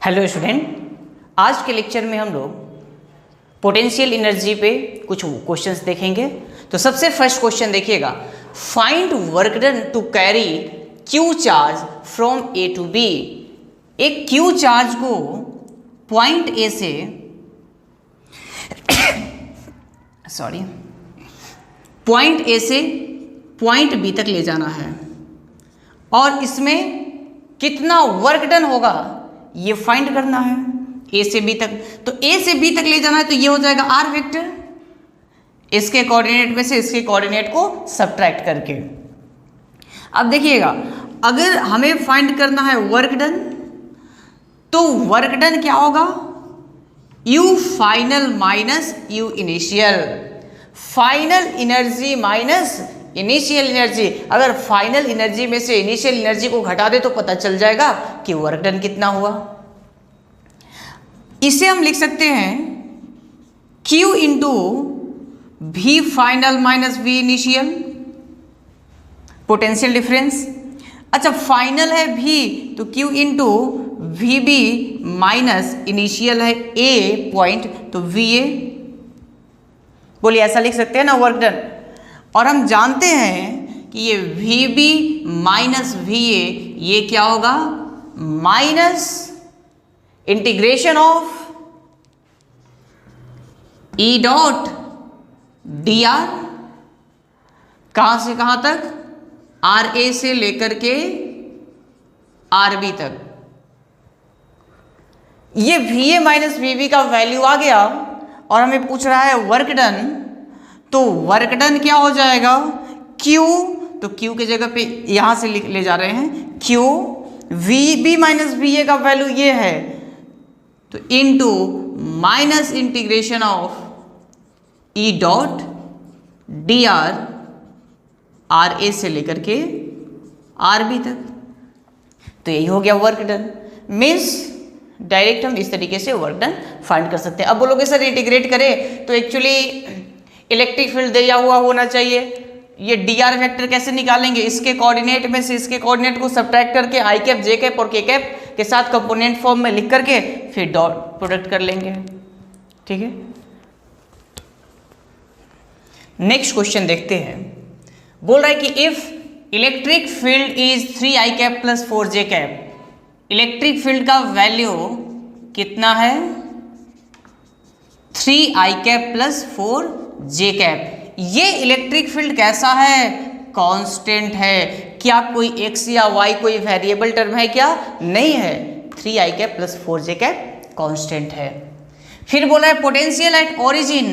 Hello student, आज के lecture में हम लोग पोटेंशियल एनर्जी पे कुछ क्वेश्चंस देखेंगे। तो सबसे फर्स्ट क्वेश्चन देखिएगा, find work done to carry Q charge from A to B. एक क्यू चार्ज को पॉइंट ए से पॉइंट ए से पॉइंट बी तक ले जाना है और इसमें कितना वर्क डन होगा ये फाइंड करना है ए से बी तक। तो ए से बी तक ले जाना है तो ये हो जाएगा आर वेक्टर, इसके कोऑर्डिनेट में से इसके कोऑर्डिनेट को सब्ट्रैक्ट करके। अब देखिएगा, अगर हमें फाइंड करना है वर्क डन तो वर्क डन क्या होगा, you final minus you initial, final energy minus initial energy. अगर फाइनल एनर्जी में से इनिशियल एनर्जी को घटा दे तो पता चल जाएगा कि वर्क डन कितना हुआ। इसे हम लिख सकते हैं Q into V final minus V initial, potential difference. अच्छा, फाइनल है V तो Q into VB minus initial है A पॉइंट तो VA। बोलिए, ऐसा लिख सकते हैं ना वर्क डन। और हम जानते हैं कि ये VB माइनस VA ये क्या होगा, minus integration of E dot dr, कहां से कहां तक, RA से लेकर के RB तक। ये VA माइनस VB का वैल्यू आ गया और हमें पूछ रहा है वर्क डन। तो वर्क डन क्या हो जाएगा, Q, तो Q की जगह पे यहां से ले जा रहे हैं Q, VB माइनस VA का वैल्यू ये है तो into minus integration of E dot dr, RA से लेकर के RB तक। तो यही हो गया वर्क डन। मीन्स डायरेक्ट हम इस तरीके से वर्क डन फाइंड कर सकते हैं। अब बोलोगे सर इंटीग्रेट करें तो एक्चुअली इलेक्ट्रिक फील्ड दिया हुआ होना चाहिए, ये dr वेक्टर कैसे निकालेंगे, इसके कोऑर्डिनेट में से इसके कोऑर्डिनेट को सब्ट्रैक्ट करके i कैप j कैप और k कैप के साथ कंपोनेंट फॉर्म में लिख करके फिर डॉट प्रोडक्ट कर लेंगे। ठीक है, नेक्स्ट क्वेश्चन देखते हैं। बोल रहा है कि if electric field is 3i cap plus 4j cap, electric field का वैल्यू कितना है, 3i cap plus 4j cap. ये इलेक्ट्रिक फील्ड कैसा है, कांस्टेंट है। क्या कोई x या y कोई वेरिएबल टर्म है क्या, नहीं है। 3i cap plus 4j cap constant है। फिर बोला है पोटेंशियल एट ओरिजिन,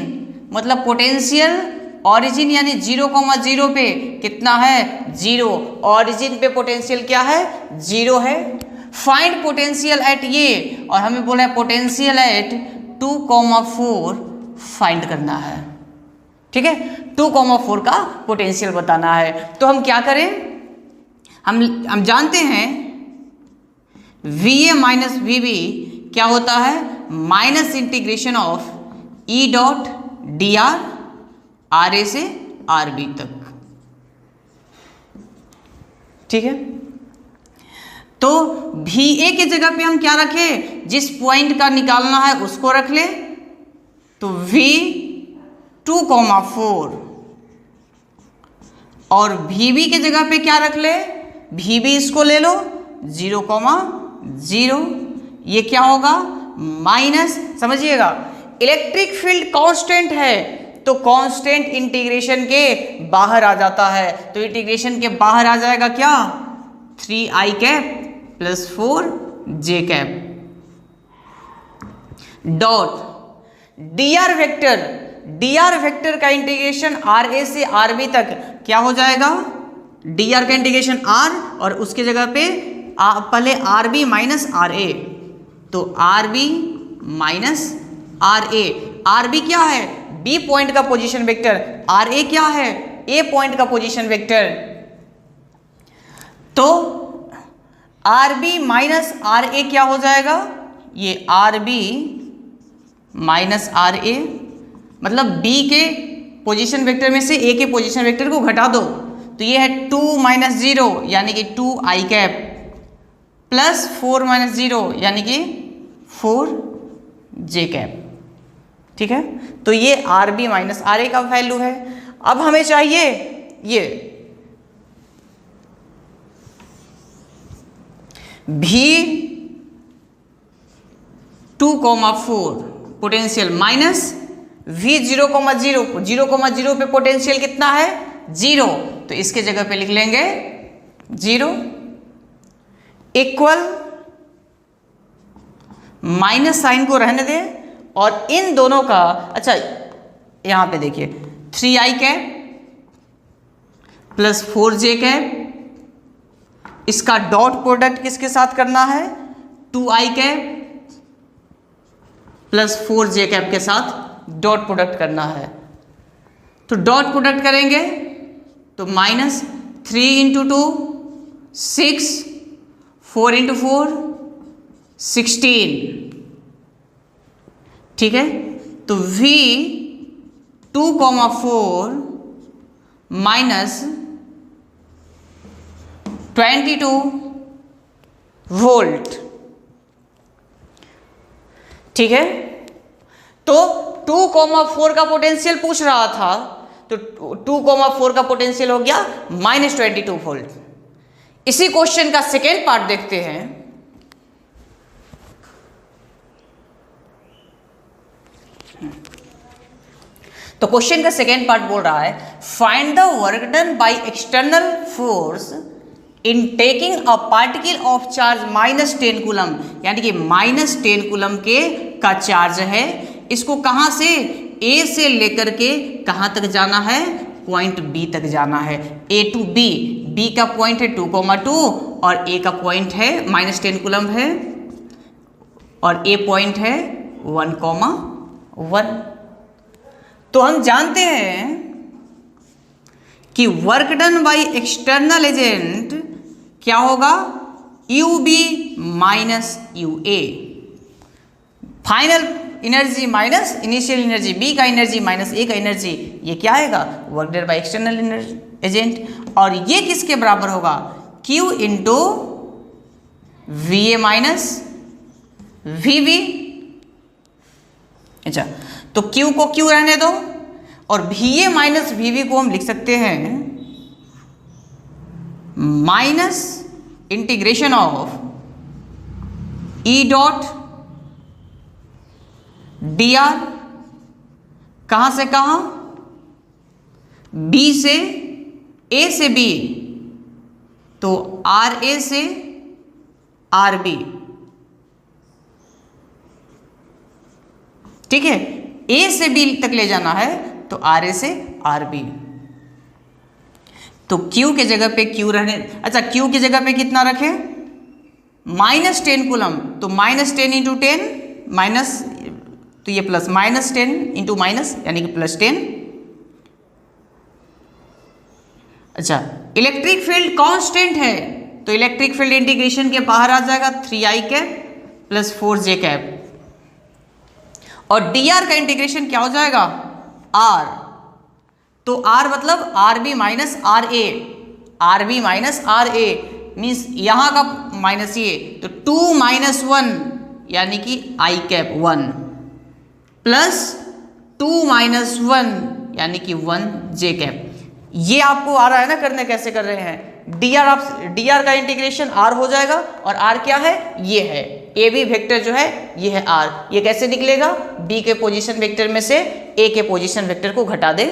मतलब पोटेंशियल ओरिजिन यानी 0,0 पे कितना है, 0। ओरिजिन पे पोटेंशियल क्या है, 0 है। फाइंड पोटेंशियल एट ये, और हमें बोला है पोटेंशियल एट 2,4 फाइंड करना है। ठीक है, 2,4 का पोटेंशियल बताना है। तो हम क्या करें, हम जानते हैं VA माइनस VB क्या होता है, minus integration of E dot dr, RA से RB तक। ठीक है, तो VA की जगह पे हम क्या रखें, जिस पॉइंट का निकालना है उसको रख ले। तो V 2,4 और VB की जगह पे क्या रख ले, VB इसको ले लो 0,0। ये क्या होगा, माइनस, समझिएगा इलेक्ट्रिक फील्ड कांस्टेंट है तो कांस्टेंट इंटीग्रेशन के बाहर आ जाता है। तो इंटीग्रेशन के बाहर आ जाएगा क्या, 3i cap plus 4j cap dot dr vector का इंटीग्रेशन RA से RB तक क्या हो जाएगा, dr का इंटीग्रेशन R और उसके जगह पे पहले RB माइनस RA, तो RB माइनस RA। RB क्या है, B पॉइंट का पोजीशन वेक्टर, RA क्या है, A पॉइंट का पोजीशन वेक्टर। तो RB माइनस RA क्या हो जाएगा, ये RB माइनस RA, मतलब B के पोजीशन वेक्टर में से A के पोजीशन वेक्टर को घटा दो तो ये है 2 माइनस 0 यानी कि 2i कैप प्लस 4 माइनस 0 यानी कि 4 जे कैप। ठीक है, तो ये आर बी माइनस आर ए का वैल्यू है। अब हमें चाहिए ये V2,4 पोटेंशियल माइनस V0,0 0,0 पे पोटेंशियल कितना है 0, तो इसके जगह पे लिख लेंगे 0 इक्वल माइनस साइन को रहने दें और इन दोनों का, अच्छा यहां पे देखिए 3i cap plus 4j cap, इसका डॉट प्रोडक्ट किसके साथ करना है 2i cap plus 4j cap के साथ डॉट प्रोडक्ट करना है। तो डॉट प्रोडक्ट करेंगे तो माइनस 3 इंटू 2 6, 4 इंटू 4 16। ठीक है, तो V2,4 माइनस 22 वोल्ट। ठीक है, तो 2,4 का पोटेंशियल पूछ रहा था, तो 2,4 का पोटेंशियल हो गया माइनस 22 वोल्ट। इसी क्वेश्चन का सेकेंड पार्ट देखते हैं। तो क्वेश्चन का सेकेंड पार्ट बोल रहा है find the work done by external force in taking a particle of charge minus 10 coulomb, यानी कि माइनस 10 कूलम का चार्ज है। इसको कहां से ए से लेकर के कहां तक जाना है, पॉइंट बी तक जाना है, ए टू बी। बी का पॉइंट है 2,2 और ए का पॉइंट है माइनस 10 कूलम है और ए पॉइंट है 1,1। तो हम जानते हैं कि work done by external agent क्या होगा, U B minus U A. Final energy minus initial energy, B का एनर्जी माइनस ए का एनर्जी, ये क्या आएगा work done by external agent. और ये किसके बराबर होगा, Q into V A minus V B. अच्छा, तो Q को Q रहने दो और V A minus V B को हम लिख सकते हैं minus integration of E dot D R, कहां से कहां, बी से ए से बी, तो आर ए से आर बी। ठीक है, ए से बी तक ले जाना है तो आर ए से आर बी। तो Q के जगह पे Q रहने, अच्छा Q की जगह पे कितना रखें माइनस 10 कूलम, तो माइनस 10 इंटू 10 माइनस, तो ये प्लस माइनस 10 इंटू माइनस यानी कि प्लस 10। अच्छा, इलेक्ट्रिक फील्ड कांस्टेंट है तो इलेक्ट्रिक फील्ड इंटीग्रेशन के बाहर आ जाएगा 3i cap plus 4j cap, और dr का इंटीग्रेशन क्या हो जाएगा r, तो r मतलब R B minus R A, R B minus R A means यहां का माइनस ये, तो 2 माइनस 1 यानी कि i कैप 1 प्लस 2 माइनस 1 यानी कि 1j कैप। ये आपको आ रहा है ना करने, कैसे कर रहे हैं, dr का इंटीग्रेशन r हो जाएगा और r क्या है, ये है ए बी वेक्टर जो है ये है r। ये कैसे निकलेगा, b के पोजीशन वेक्टर में से a के पोजीशन वेक्टर को घटा दे।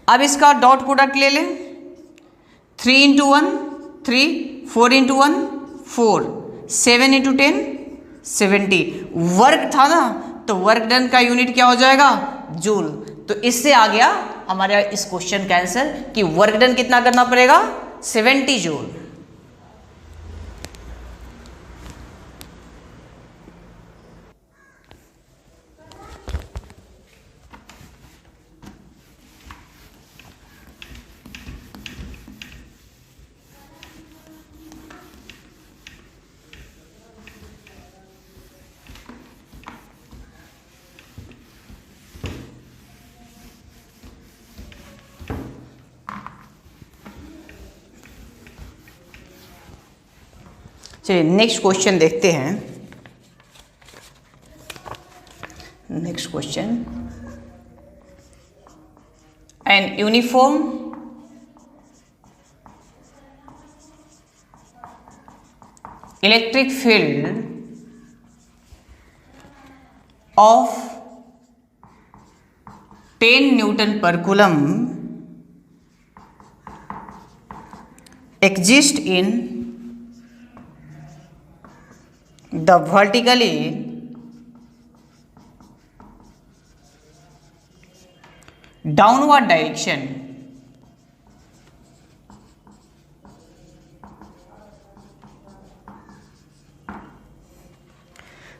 अब इसका डॉट प्रोडक्ट ले लें, 3 इंटू 1 3, 4 इंटू 1 4, 7 इंटू 10 70। वर्क था ना, तो वर्क डन का यूनिट क्या हो जाएगा जूल। तो इससे आ गया हमारे इस क्वेश्चन का आंसर कि वर्क डन कितना करना पड़ेगा 70 जूल। चलिए नेक्स्ट क्वेश्चन देखते हैं। An uniform electric field of 10 newton पर coulomb exist in the vertically downward direction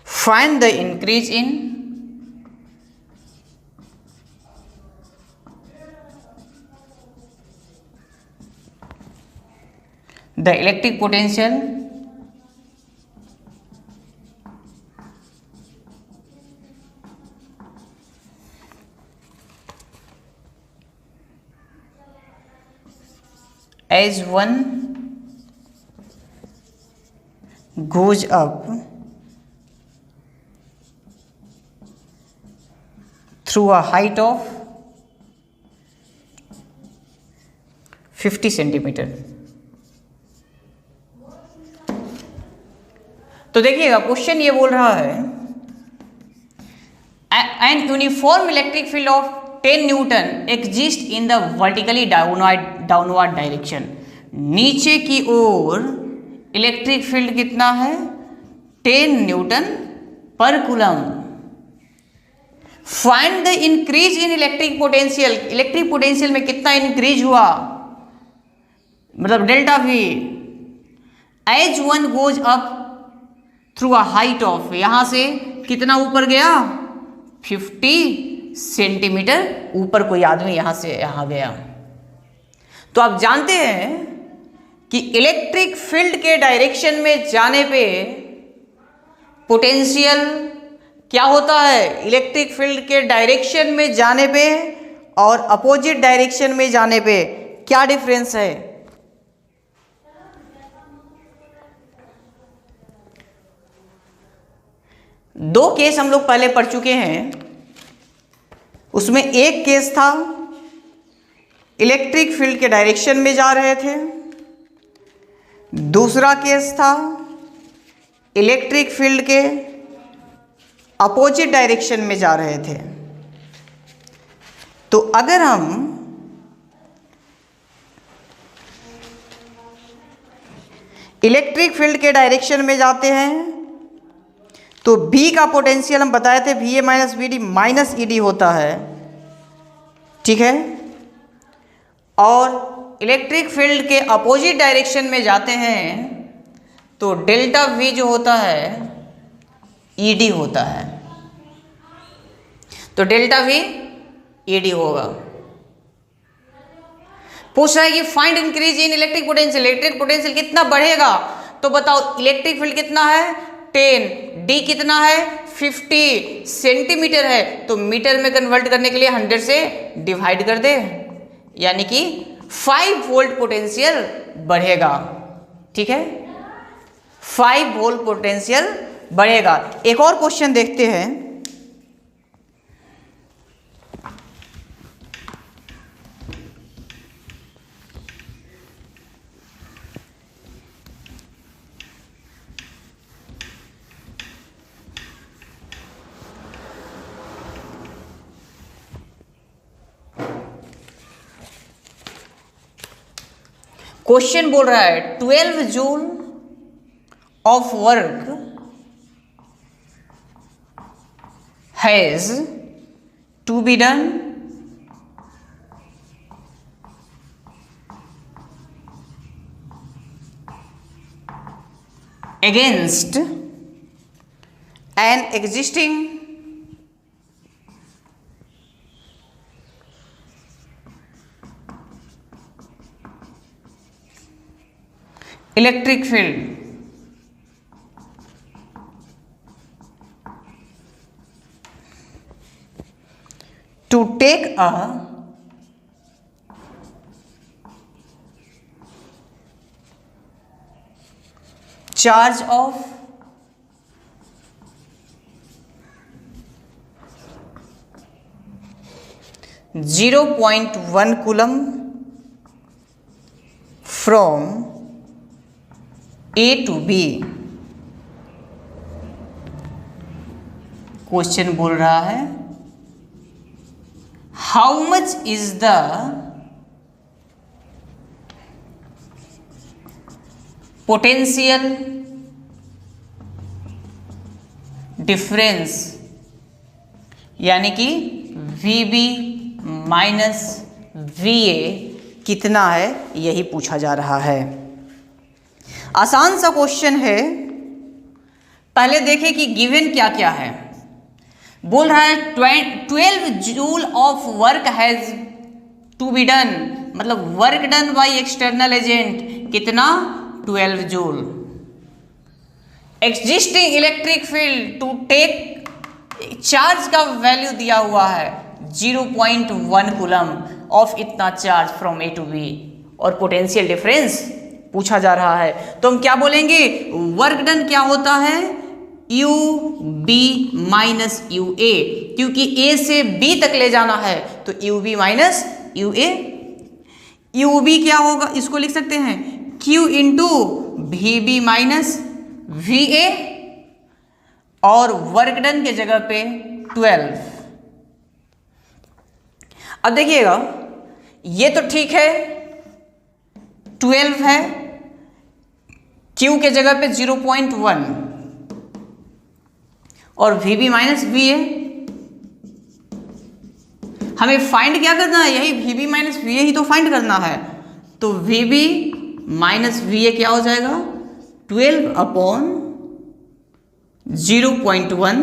find the increase in the electric potential as one goes up through a height of 50 centimeter। तो देखिएगा question ये बोल रहा है an uniform electric field of 10 newton exist in the vertically downward direction. नीचे की ओर electric field कितना है 10 न्यूटन पर coulomb. Find the increase in electric potential, electric potential में कितना इंक्रीज हुआ मतलब delta V as one goes up through a height of, यहां से कितना ऊपर गया 50 सेंटीमीटर ऊपर कोई आदमी यहां से यहां गया। तो आप जानते हैं कि इलेक्ट्रिक फील्ड के डायरेक्शन में जाने पे पोटेंशियल क्या होता है, इलेक्ट्रिक फील्ड के डायरेक्शन में जाने पे और अपोजिट डायरेक्शन में जाने पे क्या डिफरेंस है। दो केस हम लोग पहले पढ़ चुके हैं, उसमें एक केस था इलेक्ट्रिक फील्ड के डायरेक्शन में जा रहे थे, दूसरा केस था इलेक्ट्रिक फील्ड के अपोजिट डायरेक्शन में जा रहे थे। तो अगर हम इलेक्ट्रिक फील्ड के डायरेक्शन में जाते हैं तो B का पोटेंशियल हम बताए थे VA minus VD minus ED होता है, ठीक है। और इलेक्ट्रिक फील्ड के अपोजिट डायरेक्शन में जाते हैं तो डेल्टा V जो होता है ED होता है, तो डेल्टा V ED होगा। पूछ रहा है कि find increase in electric potential, electric potential कितना बढ़ेगा। तो बताओ इलेक्ट्रिक फील्ड कितना है 10, डी कितना है 50 सेंटीमीटर है, तो मीटर में कन्वर्ट करने के लिए 100 से डिवाइड कर दे, यानी कि 5 वोल्ट पोटेंशियल बढ़ेगा, ठीक है 5 वोल्ट पोटेंशियल बढ़ेगा। एक और क्वेश्चन देखते हैं। क्वेश्चन बोल रहा है 12 joule of work has to be done against an existing electric field to take a charge of 0.0 0.1 coulomb from A to B। Question बोल रहा है how much is the potential difference, यानी कि VB माइनस VA कितना है, यही पूछा जा रहा है। आसान सा क्वेश्चन है। पहले देखें कि गिवन क्या क्या है। बोल रहा है 12 joule of work has to be done, मतलब work done by external agent कितना, 12 joule. Existing electric field to take, charge का वैल्यू दिया हुआ है 0.1 कूलम ऑफ इतना charge from A to B, और पोटेंशियल डिफरेंस पूछा जा रहा है। तो हम क्या बोलेंगे, वर्क डन क्या होता है, UB माइनस UA, क्योंकि A से B तक ले जाना है तो UB माइनस UA। UB क्या होगा, इसको लिख सकते हैं Q into VB minus VA, और वर्क डन के जगह पे 12। अब देखिएगा ये तो ठीक है, 12 है, Q के जगह पे 0.1 और VB माइनस VA। हमें फाइंड क्या करना है, यही VB माइनस VA ही तो फाइंड करना है। तो VB माइनस VA क्या हो जाएगा, 12 अपॉन 0.1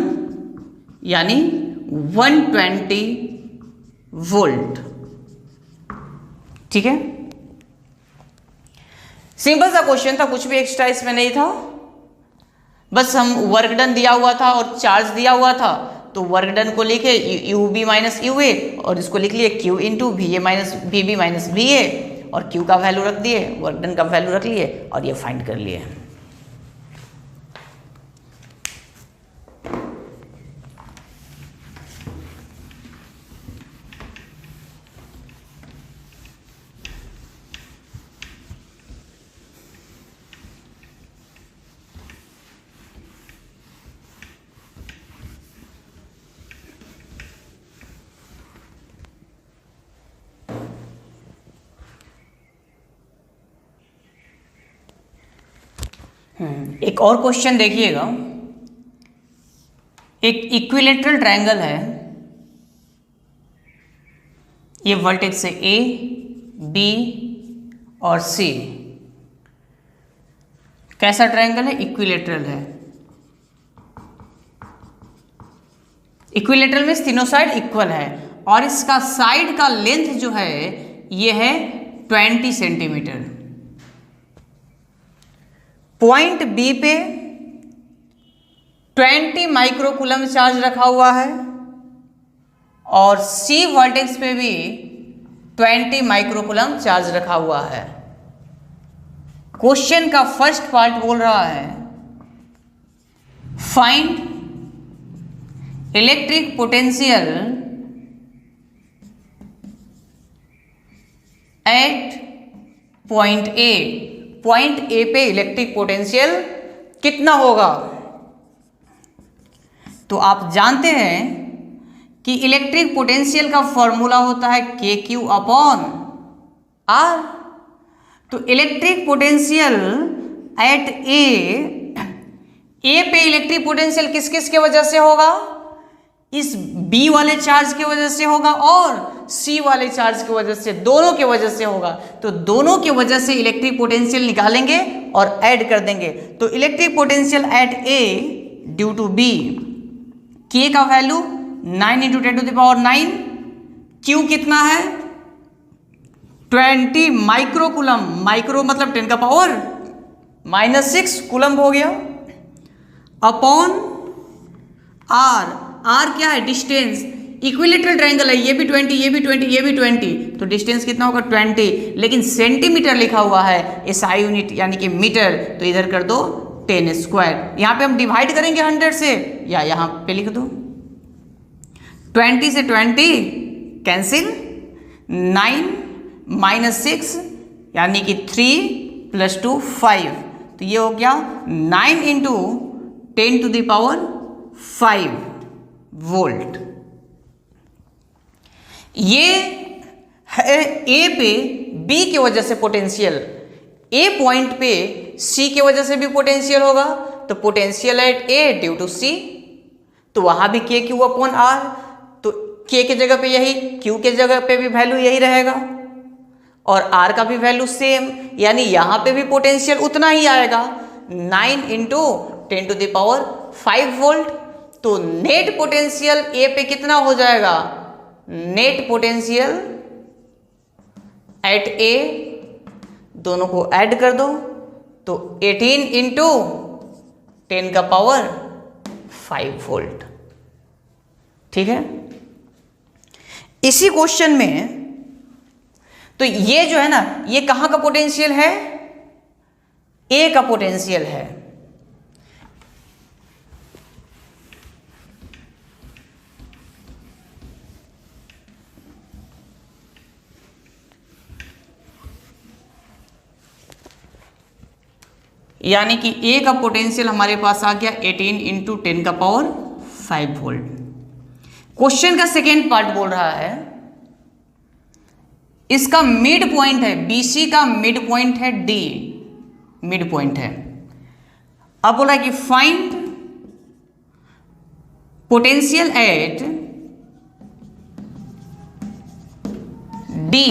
यानी 120 वोल्ट। ठीक है, सिंपल सा क्वेश्चन था, कुछ भी एक्स्ट्रा इसमें नहीं था। बस हम वर्क डन दिया हुआ था और चार्ज दिया हुआ था, तो वर्क डन को लिखे UB माइनस UA और इसको लिख लिए Q into VA minus VB minus VA, और Q का वैल्यू रख दिए, वर्क डन का वैल्यू रख लिए और ये फाइंड कर लिए। एक और क्वेश्चन देखिएगा। एक इक्विलेटरल ट्रायंगल है, ये वर्टेक्स है A, B और C। कैसा ट्रायंगल है, इक्विलेटरल है। इक्विलेटरल में तीनों साइड इक्वल है और इसका साइड का लेंथ जो है ये है 20 सेंटीमीटर। पॉइंट B पे 20 माइक्रोकूलम चार्ज रखा हुआ है और C वर्टेक्स पे भी 20 माइक्रोकूलम चार्ज रखा हुआ है। क्वेश्चन का फर्स्ट पार्ट बोल रहा है find electric potential eight point A। Point A पे इलेक्ट्रिक पोटेंशियल कितना होगा। तो आप जानते हैं कि इलेक्ट्रिक पोटेंशियल का फॉर्मूला होता है KQ अपॉन R। तो इलेक्ट्रिक पोटेंशियल एट A पे इलेक्ट्रिक पोटेंशियल किस किस के वजह से होगा, इस B वाले चार्ज की वजह से होगा और C वाले चार्ज की वजह से, दोनों के वजह से होगा। तो दोनों की वजह से इलेक्ट्रिक पोटेंशियल निकालेंगे और ऐड कर देंगे। तो electric potential at A due to B, K का वैल्यू 9 × 10⁹। Q कितना है 20 माइक्रोकूलम, माइक्रो मतलब 10⁻⁻6 कूलम हो गया, अपॉन R। R क्या है, डिस्टेंस। इक्विलेटरल ट्रायंगल है, ये भी 20, ये भी 20, ये भी 20, तो डिस्टेंस कितना होगा 20, लेकिन सेंटीमीटर लिखा हुआ है, SI यूनिट यानी कि मीटर, तो इधर कर दो 10²। यहाँ पे हम डिवाइड करेंगे 100 से, या यहाँ पे लिख दो 20 से 20 कैंसिल 9 माइनस 6 यानी कि 3 प्लस 2 5, तो ये हो गया 9 into 10 to the power 5 volt. ये है ए पे बी की वजह से पोटेंशियल, ए पॉइंट पे सी की वजह से भी पोटेंशियल होगा, तो potential at A due to C, तो वहां भी के क्यू अपॉन आर, तो के की जगह पे यही, क्यू के जगह पे भी वैल्यू यही रहेगा और आर का भी वैल्यू सेम, यानी यहां पे भी पोटेंशियल उतना ही आएगा 9 into 10 to the power 5 volt. तो नेट पोटेंशियल ए पे कितना हो जाएगा, नेट पोटेंशियल एट ए, दोनों को ऐड कर दो तो 18 इंटू 10 का पावर 5 वोल्ट। ठीक है, इसी क्वेश्चन में तो ये जो है ना, ये कहां का पोटेंशियल है, ए का पोटेंशियल है। यानी कि ए का पोटेंशियल हमारे पास आ गया 18 इंटू 10 का पावर 5 वोल्ट। क्वेश्चन का सेकेंड पार्ट बोल रहा है इसका मिड पॉइंट है, बीसी का मिड पॉइंट है डी, मिड पॉइंट है। अब बोला कि find potential at D,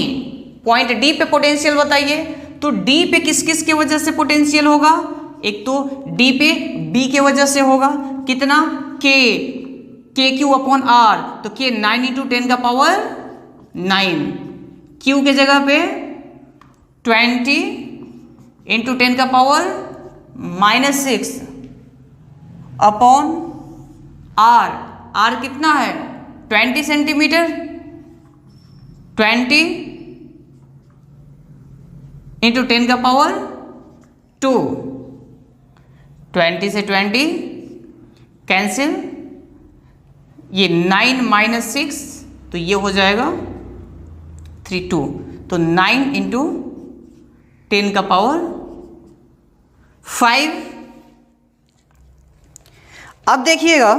point D पे पोटेंशियल बताइए। तो डी पे किस किस के वजह से पोटेंशियल होगा, एक तो डी पे बी के वजह से होगा, कितना के क्यू अपॉन आर, तो के 9 इंटू 10 का पावर 9, क्यू के जगह पे 20 इंटू 10 का पावर -6 अपॉन आर, आर कितना है 20 सेंटीमीटर, 20 इंटू 10 का पावर 2, 20 से 20 कैंसिल, ये 9 माइनस 6 तो ये हो जाएगा 3 2, तो 9 इंटू 10 का पावर 5। अब देखिएगा,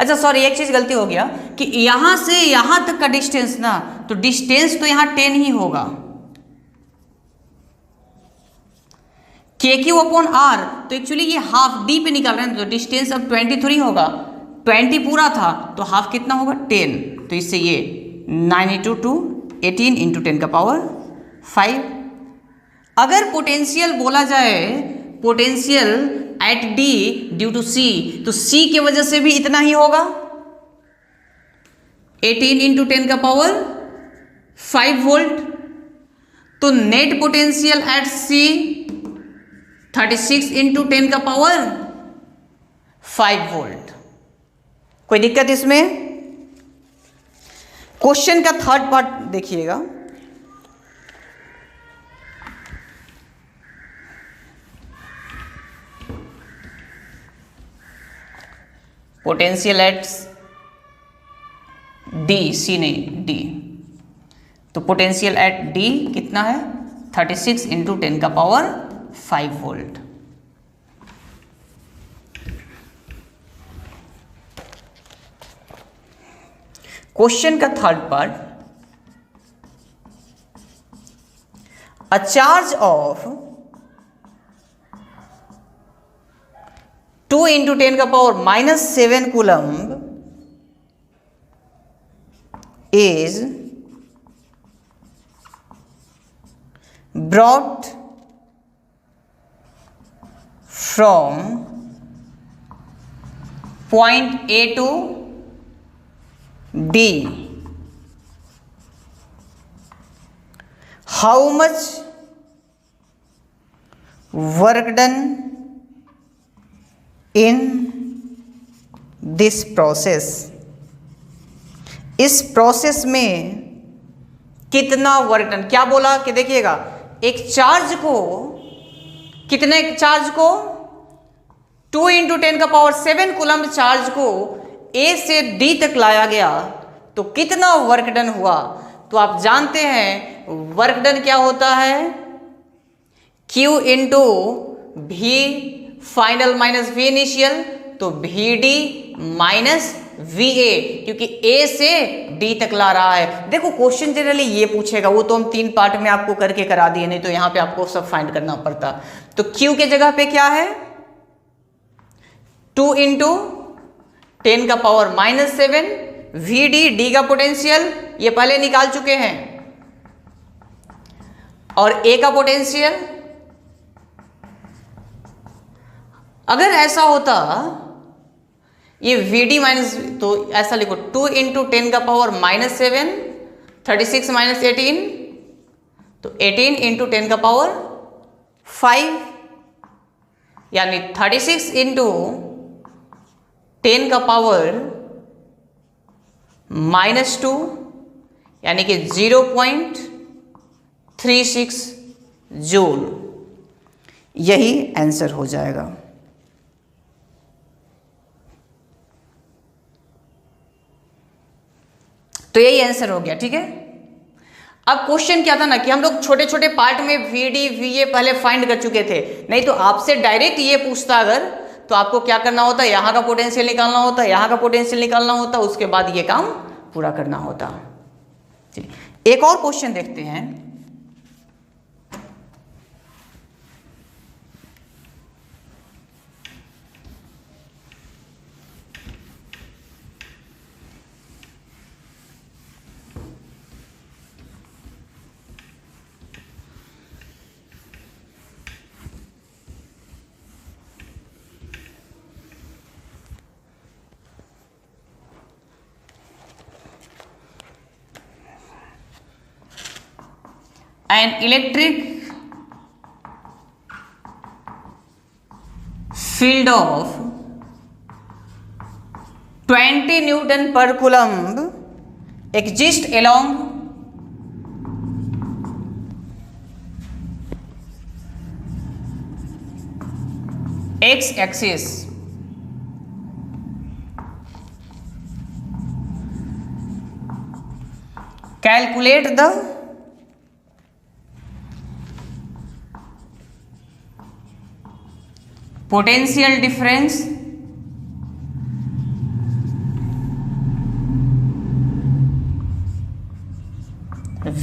अच्छा सॉरी एक चीज गलती हो गया कि यहां से यहां तक का डिस्टेंस ना, तो डिस्टेंस तो यहां 10 ही होगा, के क्यू अपॉन आर, तो एक्चुअली ये हाफ डी पे निकाल रहे हैं, तो डिस्टेंस अब 23 होगा, 20 पूरा था तो हाफ कितना होगा 10, तो इससे ये 9 इंटू 2 18 इंटू 10 का पावर 5। अगर पोटेंशियल बोला जाए, potential at D due to C, तो सी की वजह से भी इतना ही होगा 18 इंटू 10 का पावर 5 वोल्ट। तो net potential at C 36 into 10 का पावर 5 वोल्ट। कोई दिक्कत इसमें? क्वेश्चन का थर्ड पार्ट देखिएगा, पोटेंशियल एट डी, सी नहीं डी, तो पोटेंशियल एट डी कितना है 36 इंटू 10 का पावर 5 वोल्ट। क्वेश्चन का third part, a charge of 2 into 10 का power -7 coulomb is brought from point A to D. How much work done in this process? इस process में कितना work done? क्या बोला कि देखिएगा, एक चार्ज को, कितने चार्ज को 2 इंटू 10 का पावर 7 कूलम्ब चार्ज को ए से डी तक लाया गया तो कितना वर्क डन हुआ? तो आप जानते हैं वर्क डन क्या होता है, Q इंटू भी फाइनल माइनस वी इनिशियल, तो VD माइनस VA, क्योंकि A से D तक ला रहा है। देखो क्वेश्चन जनरली ये पूछेगा, वो तो हम 3 पार्ट में आपको करके करा दिए, नहीं तो यहाँ पे आपको सब फाइंड करना पड़ता। तो Q के जगह पे क्या है, 2 इंटू 10 का पावर माइनस 7, VD D का पोटेंशियल ये पहले निकाल चुके हैं, और A का पोटेंशियल। अगर ऐसा होता ये VD माइनस, तो ऐसा लिखो 2 इंटू 10 का पावर माइनस 7, 36 माइनस 18, तो 18 इंटू 10 का पावर 5, यानी 36 इंटू 10 का पावर माइनस 2, यानी कि 0.36 जूल। यही आंसर हो जाएगा। तो यही आंसर हो गया, ठीक है। अब क्वेश्चन क्या था ना कि हम लोग छोटे छोटे पार्ट में VD VA पहले फाइंड कर चुके थे, नहीं तो आपसे डायरेक्ट ये पूछता अगर, तो आपको क्या करना होता, यहाँ का पोटेंशियल निकालना होता, यहाँ का पोटेंशियल निकालना होता, उसके बाद ये काम पूरा करना होता। चलिए एक और क्वेश्चन देखते हैं। An electric field of 20 Newton per coulomb exists along x-axis. Calculate the potential difference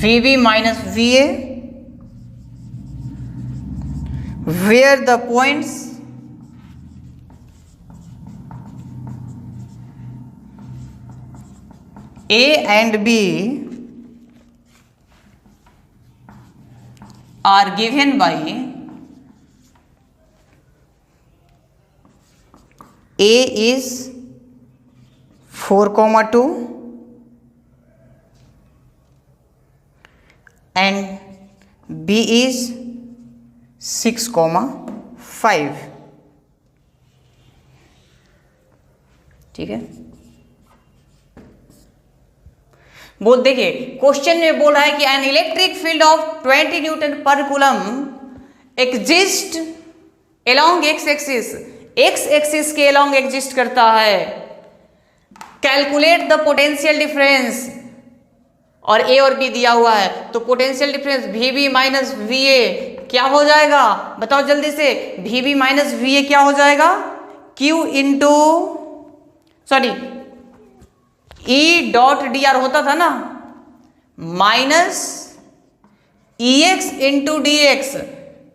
VB minus VA where the points A and B are given by A is 4,2 and B is 6,5, ठीक है। बोल देखिए question में बोल रहा है कि an electric field of 20 newton पर coulomb exist along X axis, X axis के अलोंग एग्जिस्ट करता है। कैलकुलेट द पोटेंशियल डिफरेंस, और ए और बी दिया हुआ है, तो potential difference VB minus VA क्या हो जाएगा, बताओ जल्दी से। VB माइनस VA क्या हो जाएगा, Q into sorry E dot DR होता था ना, माइनस EX इंटू DX।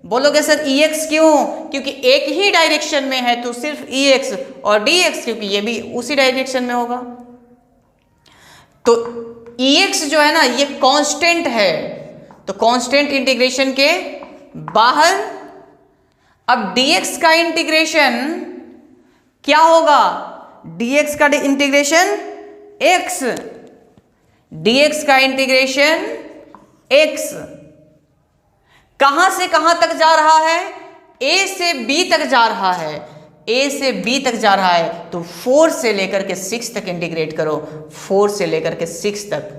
बोलोगे सर EX क्यों, क्योंकि एक ही डायरेक्शन में है तो सिर्फ EX, और DX क्योंकि ये भी उसी डायरेक्शन में होगा। तो EX जो है ना ये कांस्टेंट है, तो कांस्टेंट इंटीग्रेशन के बाहर। अब DX का इंटीग्रेशन क्या होगा, DX का इंटीग्रेशन X, DX का इंटीग्रेशन X। कहां से कहां तक जा रहा है, A से B तक जा रहा है, A से B तक जा रहा है, तो 4 से लेकर के 6 तक इंटीग्रेट करो, 4 से लेकर के 6 तक।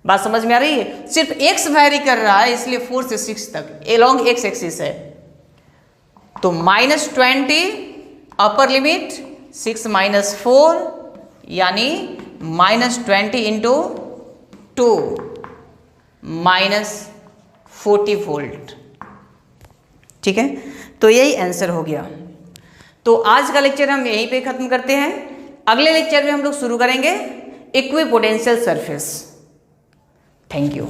बात समझ में आ रही है, सिर्फ X वैरी कर रहा है इसलिए 4 से 6 तक एलोंग X एक्सिस है। तो -20 अपर लिमिट 6 माइनस 4 यानी -20 इंटू 2 -40 वोल्ट। ठीक है, तो यही आंसर हो गया। तो आज का लेक्चर हम यहीं पे खत्म करते हैं। अगले लेक्चर में हम लोग शुरू करेंगे इक्विपोटेंशियल सरफेस। Thank you.